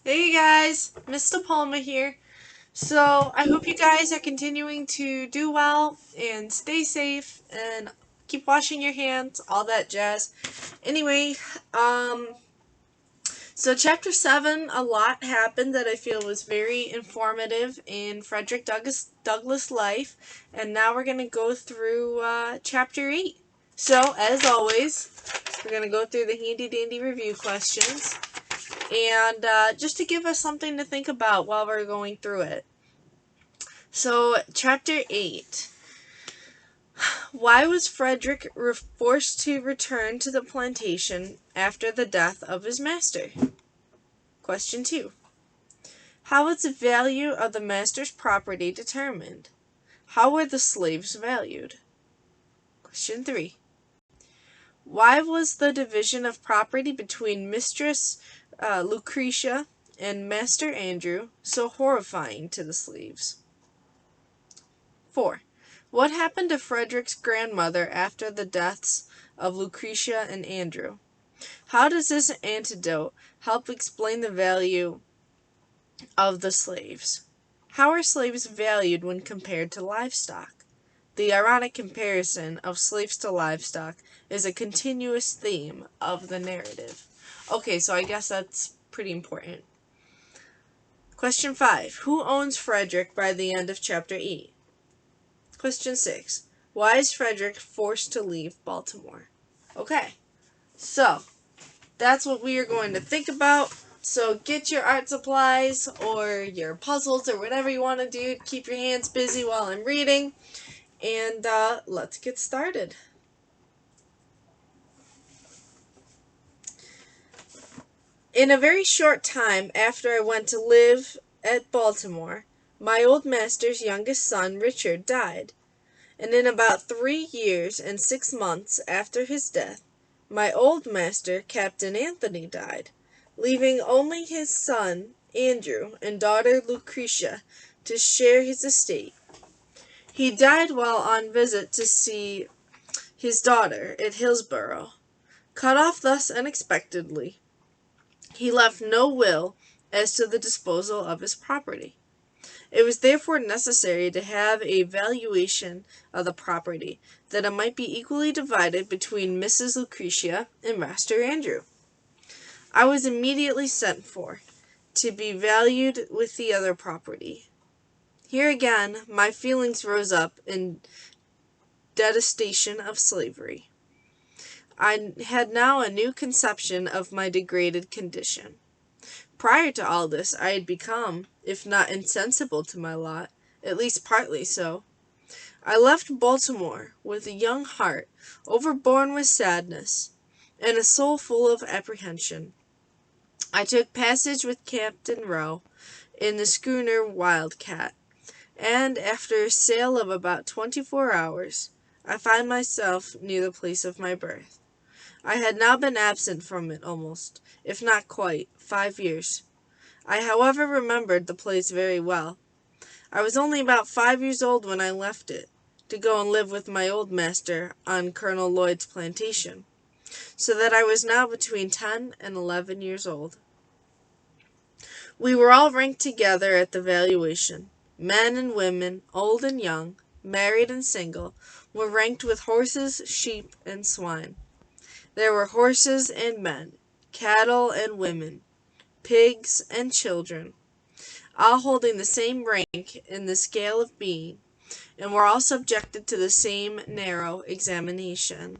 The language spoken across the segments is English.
Hey guys, Mr. Palma here. So I hope you guys are continuing to do well and stay safe and keep washing your hands, all that jazz. Anyway, um, so chapter 7, a lot happened that I feel was very informative in Frederick Douglass' life, and now we're going to go through chapter 8. So, as always, we're going to go through the handy dandy review questions. And just to give us something to think about while we're going through it. So, Chapter 8. Why was Frederick forced to return to the plantation after the death of his master? Question 2. How was the value of the master's property determined? How were the slaves valued? Question 3. Why was the division of property between Mistress Lucretia and Master Andrew so horrifying to the slaves? 4. What happened to Frederick's grandmother after the deaths of Lucretia and Andrew? How does this anecdote help explain the value of the slaves? How are slaves valued when compared to livestock? The ironic comparison of slaves to livestock is a continuous theme of the narrative. Okay, so I guess that's pretty important. Question 5. Who owns Frederick by the end of Chapter 8? Question 6. Why is Frederick forced to leave Baltimore? Okay, so that's what we are going to think about. So get your art supplies or your puzzles or whatever you want to do. Keep your hands busy while I'm reading. And let's get started. In a very short time after I went to live at Baltimore, my old master's youngest son, Richard, died. And in about 3 years and 6 months after his death, my old master, Captain Anthony, died, leaving only his son, Andrew, and daughter, Lucretia, to share his estate. He died while on visit to see his daughter at Hillsborough. Cut off thus unexpectedly, he left no will as to the disposal of his property. It was therefore necessary to have a valuation of the property, that it might be equally divided between Mrs. Lucretia and Master Andrew. I was immediately sent for, to be valued with the other property. Here again my feelings rose up in detestation of slavery. I had now a new conception of my degraded condition. Prior to all this I had become, if not insensible to my lot, at least partly so. I left Baltimore with a young heart overborne with sadness, and a soul full of apprehension. I took passage with Captain Rowe in the schooner Wildcat, and after a sail of about 24 hours, I found myself near the place of my birth. I had now been absent from it almost, if not quite, 5 years. I however remembered the place very well. I was only about 5 years old when I left it, to go and live with my old master on Colonel Lloyd's plantation, so that I was now between 10 and 11 years old. We were all ranked together at the valuation. Men and women, old and young, married and single, were ranked with horses, sheep, and swine. There were horses and men, cattle and women, pigs and children, all holding the same rank in the scale of being, and were all subjected to the same narrow examination.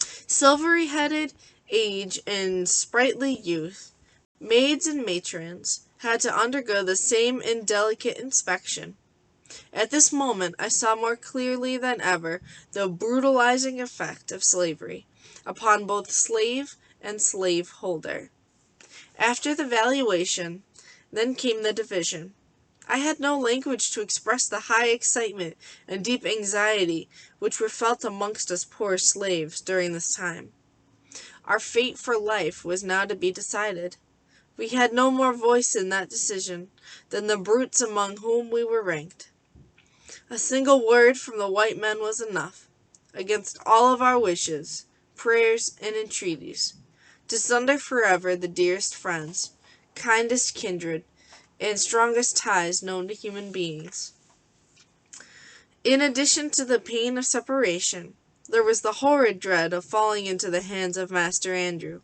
Silvery-headed age and sprightly youth, maids and matrons, had to undergo the same indelicate inspection. At this moment I saw more clearly than ever the brutalizing effect of slavery upon both slave and slave-holder. After the valuation, then came the division. I had no language to express the high excitement and deep anxiety which were felt amongst us poor slaves during this time. Our fate for life was now to be decided. We had no more voice in that decision than the brutes among whom we were ranked. A single word from the white men was enough, against all of our wishes, prayers, and entreaties, to sunder forever the dearest friends, kindest kindred, and strongest ties known to human beings. In addition to the pain of separation, there was the horrid dread of falling into the hands of Master Andrew.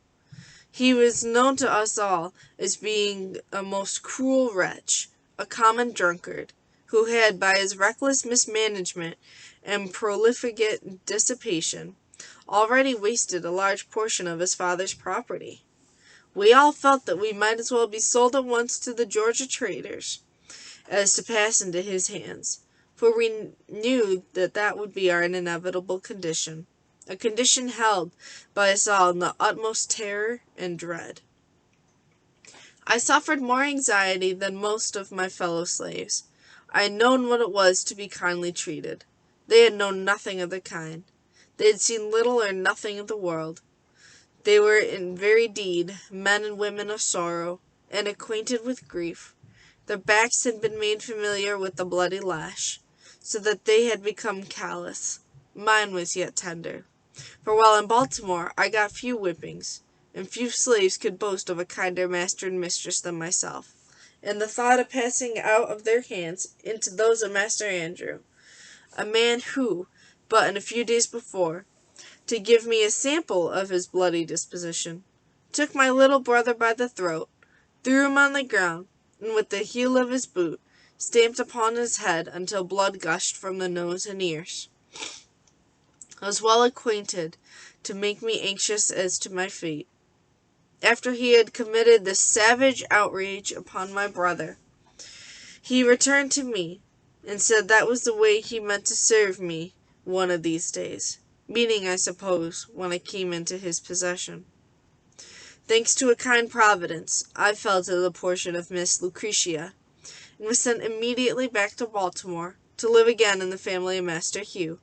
He was known to us all as being a most cruel wretch, a common drunkard, who had, by his reckless mismanagement and profligate dissipation, already wasted a large portion of his father's property. We all felt that we might as well be sold at once to the Georgia traders as to pass into his hands, for we knew that that would be our inevitable condition, a condition held by us all in the utmost terror and dread. I suffered more anxiety than most of my fellow slaves. I had known what it was to be kindly treated. They had known nothing of the kind. They had seen little or nothing of the world. They were in very deed men and women of sorrow, and acquainted with grief. Their backs had been made familiar with the bloody lash, so that they had become callous. Mine was yet tender. For while in Baltimore I got few whippings, and few slaves could boast of a kinder master and mistress than myself, and the thought of passing out of their hands into those of Master Andrew, a man who, but in a few days before, to give me a sample of his bloody disposition, took my little brother by the throat, threw him on the ground, and with the heel of his boot stamped upon his head until blood gushed from the nose and ears, was well acquainted to make me anxious as to my fate. After he had committed this savage outrage upon my brother, he returned to me, and said that was the way he meant to serve me one of these days, meaning, I suppose, when I came into his possession. Thanks to a kind providence, I fell to the portion of Miss Lucretia, and was sent immediately back to Baltimore, to live again in the family of Master Hugh.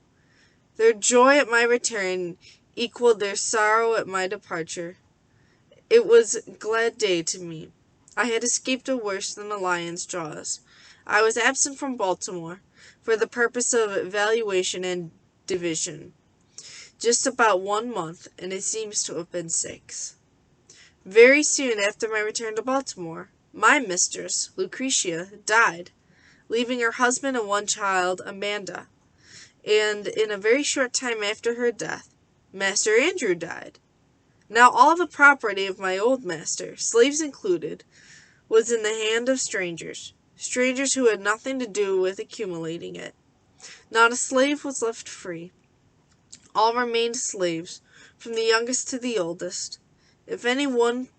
Their joy at my return equalled their sorrow at my departure. It was a glad day to me. I had escaped a worse than a lion's jaws. I was absent from Baltimore, for the purpose of evaluation and division, just about 1 month, and it seems to have been 6. Very soon after my return to Baltimore, my mistress, Lucretia, died, leaving her husband and 1 child, Amanda, and in a very short time after her death, Master Andrew died. Now all the property of my old master, slaves included, was in the hand of strangers, strangers who had nothing to do with accumulating it. Not a slave was left free. All remained slaves, from the youngest to the oldest. If any one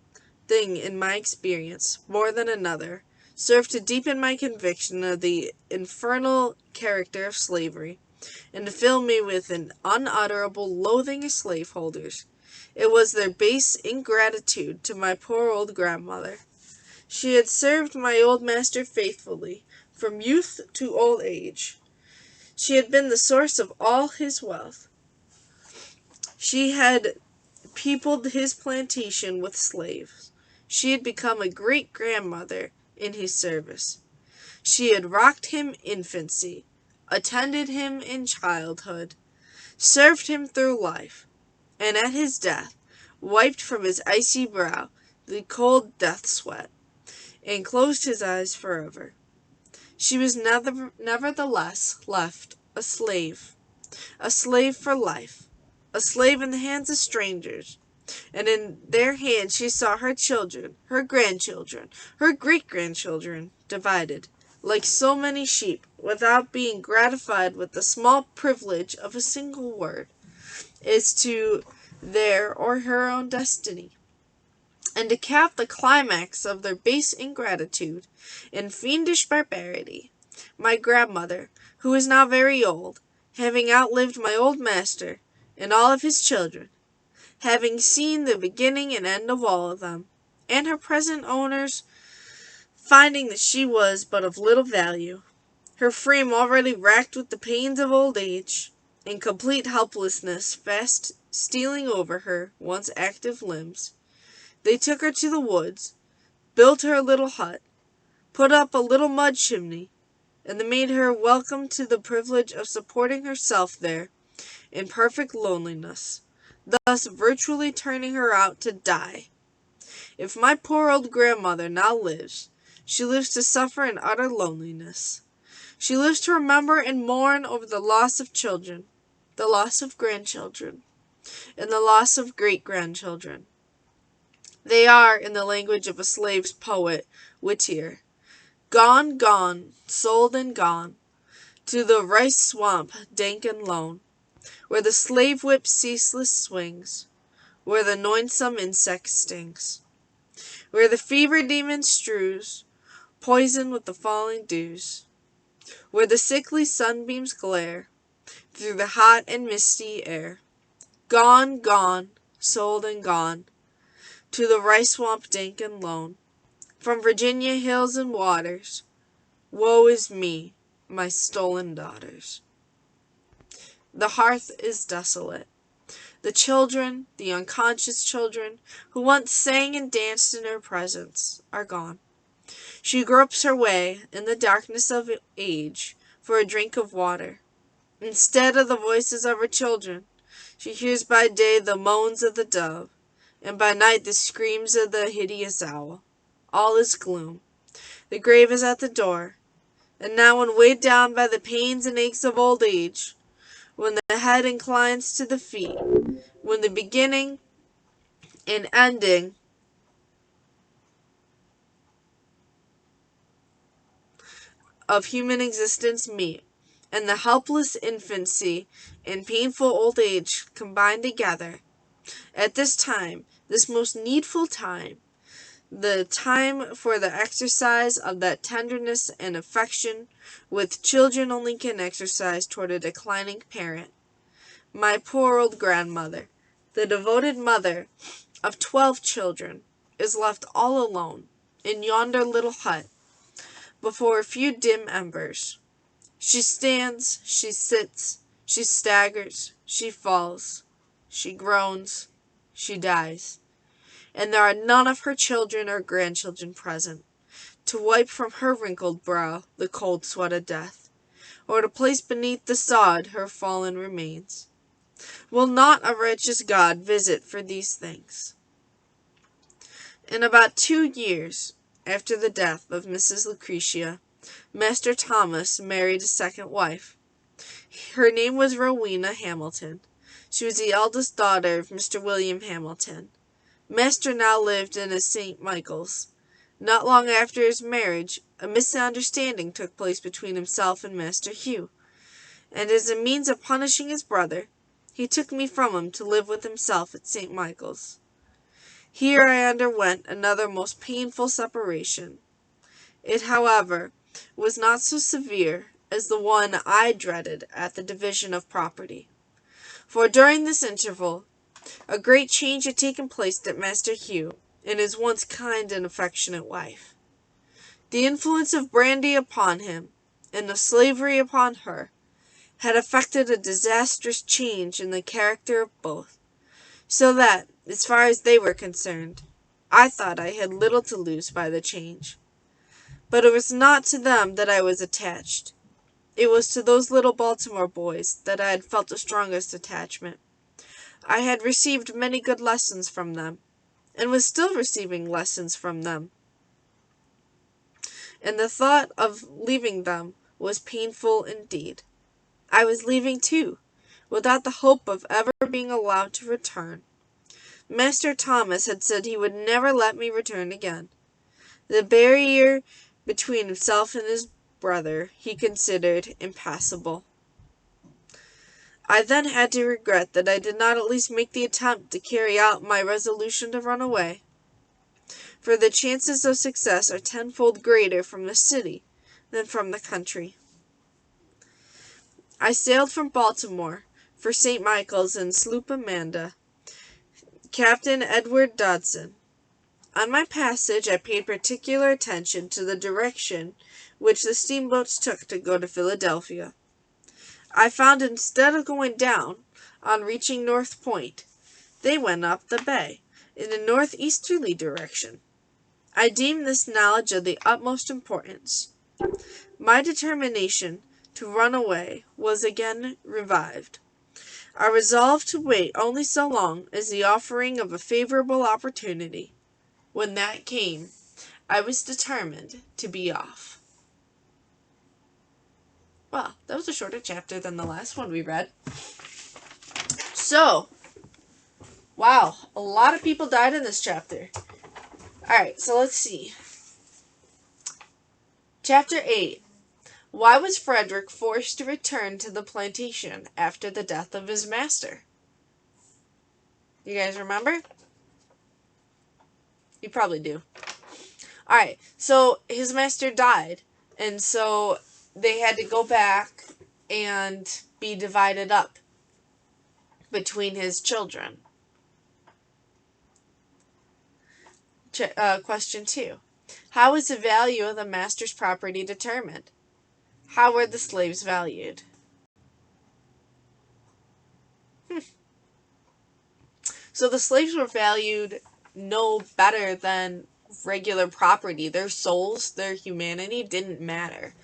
thing in my experience, more than another, served to deepen my conviction of the infernal character of slavery, and to fill me with an unutterable loathing of slaveholders, it was their base ingratitude to my poor old grandmother. She had served my old master faithfully, from youth to old age. She had been the source of all his wealth. She had peopled his plantation with slaves. She had become a great-grandmother in his service. She had rocked him infancy, attended him in childhood, served him through life, and at his death wiped from his icy brow the cold death sweat, and closed his eyes forever. She was nevertheless left a slave for life, a slave in the hands of strangers, and in their hands she saw her children, her grandchildren, her great-grandchildren, divided, like so many sheep, without being gratified with the small privilege of a single word, as to their or her own destiny. And to cap the climax of their base ingratitude and fiendish barbarity, my grandmother, who was now very old, having outlived my old master and all of his children, having seen the beginning and end of all of them, and her present owners, finding that she was but of little value, her frame already racked with the pains of old age, and complete helplessness fast stealing over her once active limbs, they took her to the woods, built her a little hut, put up a little mud chimney, and they made her welcome to the privilege of supporting herself there in perfect loneliness, thus virtually turning her out to die. If my poor old grandmother now lives, she lives to suffer in utter loneliness. She lives to remember and mourn over the loss of children, the loss of grandchildren, and the loss of great-grandchildren. They are, in the language of a slave's poet, Whittier, gone, gone, sold and gone, to the rice swamp dank and lone, where the slave whip ceaseless swings, where the noisome insect stings, where the fever demon strews poison with the falling dews, where the sickly sunbeams glare through the hot and misty air. Gone, gone, sold and gone, to the rice swamp dank and lone, from Virginia hills and waters. Woe is me, my stolen daughters. The hearth is desolate. The children, the unconscious children, who once sang and danced in her presence, are gone. She gropes her way, in the darkness of age, for a drink of water. Instead of the voices of her children, she hears by day the moans of the dove, and by night the screams of the hideous owl. All is gloom. The grave is at the door, and now when weighed down by the pains and aches of old age, when the head inclines to the feet, when the beginning and ending of human existence meet, and the helpless infancy and painful old age combine together, at this time, this most needful time, the time for the exercise of that tenderness and affection which children only can exercise toward a declining parent, my poor old grandmother, the devoted mother of 12 children, is left all alone in yonder little hut before a few dim embers. She stands, she sits, she staggers, she falls, she groans, she dies, and there are none of her children or grandchildren present, to wipe from her wrinkled brow the cold sweat of death, or to place beneath the sod her fallen remains. Will not a righteous God visit for these things? In about 2 years after the death of Mrs. Lucretia, Master Thomas married a second wife. Her name was Rowena Hamilton. She was the eldest daughter of Mr. William Hamilton. Master now lived in a St. Michael's. Not long after his marriage, a misunderstanding took place between himself and Master Hugh, and as a means of punishing his brother, he took me from him to live with himself at St. Michael's. Here I underwent another most painful separation. It, however, was not so severe as the one I dreaded at the division of property, for during this interval a great change had taken place at Master Hugh and his once kind and affectionate wife. The influence of brandy upon him, and of slavery upon her, had effected a disastrous change in the character of both, so that, as far as they were concerned, I thought I had little to lose by the change. But it was not to them that I was attached. It was to those little Baltimore boys that I had felt the strongest attachment. I had received many good lessons from them, and was still receiving lessons from them, and the thought of leaving them was painful indeed. I was leaving too, without the hope of ever being allowed to return. Master Thomas had said he would never let me return again. The barrier between himself and his brother he considered impassable. I then had to regret that I did not at least make the attempt to carry out my resolution to run away, for the chances of success are tenfold greater from the city than from the country. I sailed from Baltimore for St. Michael's in sloop Amanda, Captain Edward Dodson. On my passage I paid particular attention to the direction which the steamboats took to go to Philadelphia. I found instead of going down, on reaching North Point, they went up the bay, in a northeasterly direction. I deemed this knowledge of the utmost importance. My determination to run away was again revived. I resolved to wait only so long as the offering of a favorable opportunity. When that came, I was determined to be off. Well, that was a shorter chapter than the last one we read. So, wow, a lot of people died in this chapter. Alright, so let's see. Chapter 8. Why was Frederick forced to return to the plantation after the death of his master? You guys remember? You probably do. Alright, so his master died, and so they had to go back and be divided up between his children. Question 2. How was the value of the master's property determined? How were the slaves valued? So the slaves were valued no better than regular property. Their souls, their humanity didn't matter.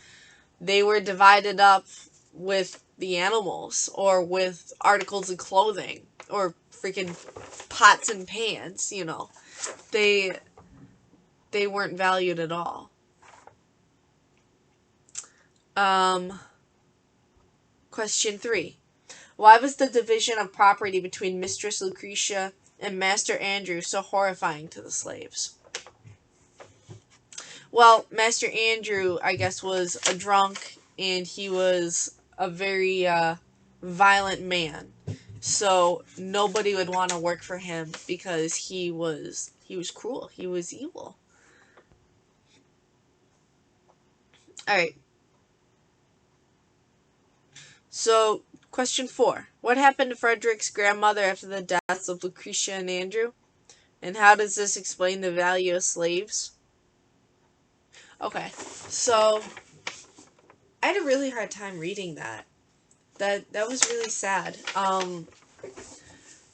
They were divided up with the animals, or with articles of clothing, or freaking pots and pans, you know. They weren't valued at all. Question 3. Why was the division of property between Mistress Lucretia and Master Andrew so horrifying to the slaves? Well, Master Andrew, I guess, was a drunk, and he was a very violent man. So nobody would want to work for him because he was cruel. He was evil. Alright. So, question 4. What happened to Frederick's grandmother after the deaths of Lucretia and Andrew? And how does this explain the value of slaves? Okay, so I had a really hard time reading that. That was really sad.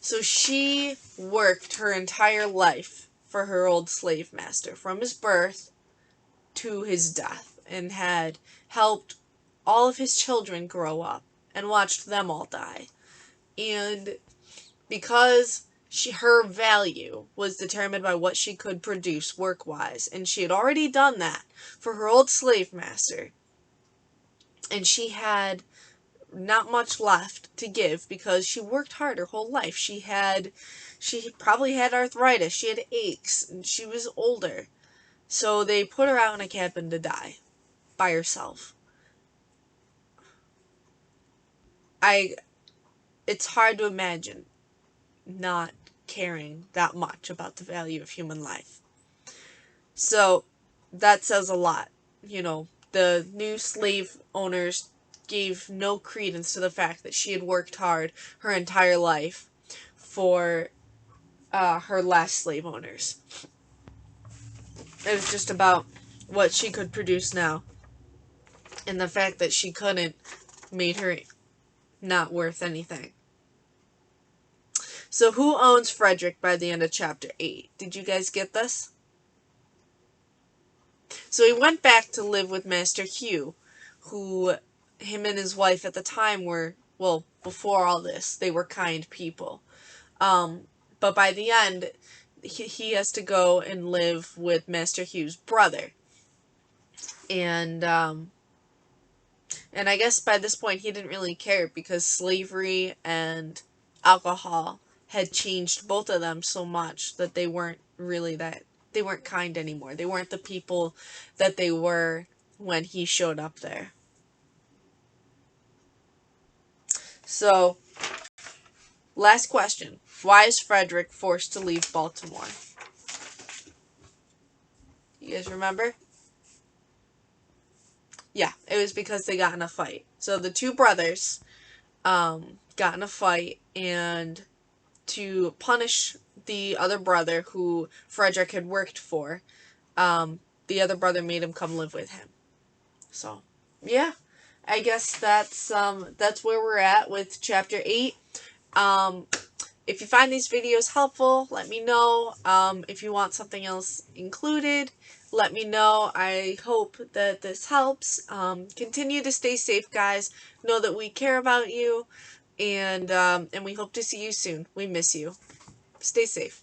So she worked her entire life for her old slave master, from his birth to his death, and had helped all of his children grow up and watched them all die. And because her value was determined by what she could produce work-wise, and she had already done that for her old slave master, and she had not much left to give because she worked hard her whole life. She probably had arthritis, she had aches, and she was older. So they put her out in a cabin to die by herself. It's hard to imagine not caring that much about the value of human life. So that says a lot. You know, the new slave owners gave no credence to the fact that she had worked hard her entire life for her last slave owners. It was just about what she could produce now. And the fact that she couldn't made her not worth anything. So who owns Frederick by the end of chapter 8? Did you guys get this? So he went back to live with Master Hugh, who him and his wife at the time were, well, before all this, they were kind people. But by the end, he has to go and live with Master Hugh's brother. And I guess by this point he didn't really care, because slavery and alcohol had changed both of them so much that they weren't kind anymore. They weren't the people that they were when he showed up there. So, last question. Why is Frederick forced to leave Baltimore? You guys remember? Yeah, it was because they got in a fight. So the two brothers got in a fight, and to punish the other brother who Frederick had worked for, the other brother made him come live with him. So, yeah. I guess that's where we're at with chapter 8. If you find these videos helpful, let me know. If you want something else included, let me know. I hope that this helps. Continue to stay safe, guys. Know that we care about you, and we hope to see you soon. We miss you. Stay safe.